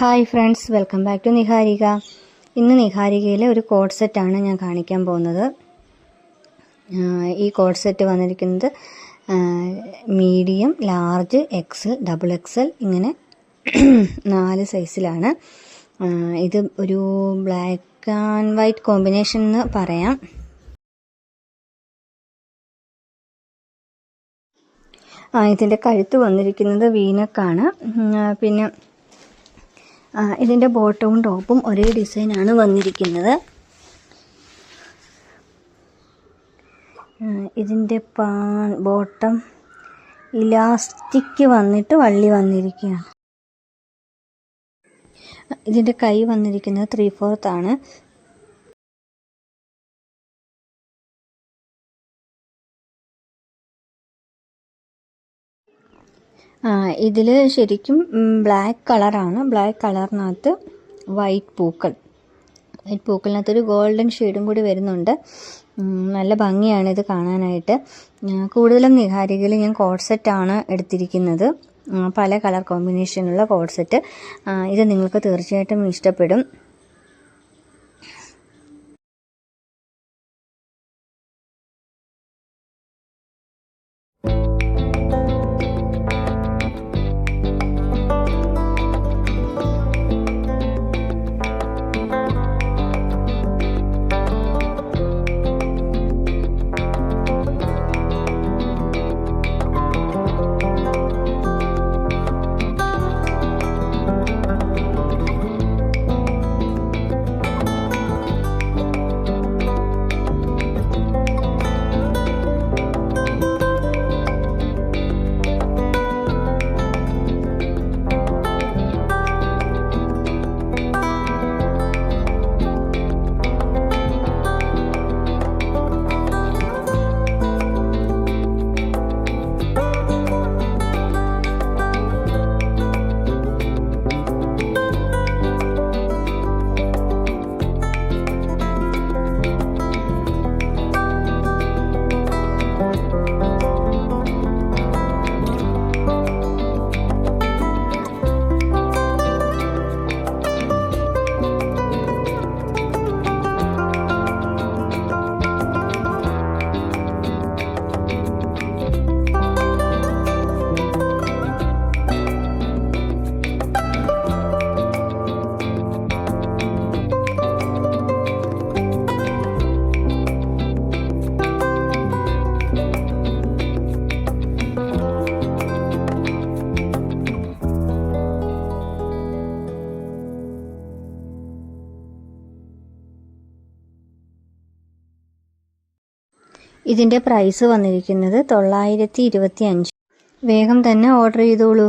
Hi friends, welcome back to Niharika. ഇന്ന് നിഹാരികയിലെ ഒരു കോഡ് സെറ്റാണ് ഞാൻ കാണിക്കാൻ പോകുന്നത്. ഈ കോഡ് സെറ്റ് വന്നിരിക്കുന്നത് medium, large, XL, double XL ഇങ്ങനെ 4 സൈസിലാണ്. ഇത് ഒരു ബ്ലാക്ക് ആൻഡ് വൈറ്റ് കോമ്പിനേഷൻ എന്ന് പറയാം. ഇതിൻ്റെ കഴുത്ത് വന്നിരിക്കുന്നത് വീനക്കാണ്. പിന്നെ ഇതിൻ്റെ ബോട്ടവും ടോപ്പും ഒരേ ഡിസൈനാണ് വന്നിരിക്കുന്നത്. ഇതിൻ്റെ ബോട്ടം ഇലാസ്റ്റിക് വന്നിട്ട് വള്ളി വന്നിരിക്കുകയാണ്. ഇതിൻ്റെ കൈ വന്നിരിക്കുന്നത് 3/4 ആണ്. ഇതിൽ ശരിക്കും ബ്ലാക്ക് കളറാണ്. ബ്ലാക്ക് കളറിനകത്ത് വൈറ്റ് പൂക്കളിനകത്തൊരു ഗോൾഡൻ ഷെയ്ഡും കൂടി വരുന്നുണ്ട്. നല്ല ഭംഗിയാണ് ഇത് കാണാനായിട്ട്. കൂടുതലും നിഹാരികയിൽ ഞാൻ കോഡ് സെറ്റാണ് എടുത്തിരിക്കുന്നത്. പല കളർ കോമ്പിനേഷനുള്ള കോഡ് സെറ്റ്. ഇത് നിങ്ങൾക്ക് തീർച്ചയായിട്ടും ഇഷ്ടപ്പെടും. ഇതിൻ്റെ പ്രൈസ് വന്നിരിക്കുന്നത് 925. വേഗം തന്നെ ഓർഡർ ചെയ്തോളൂ.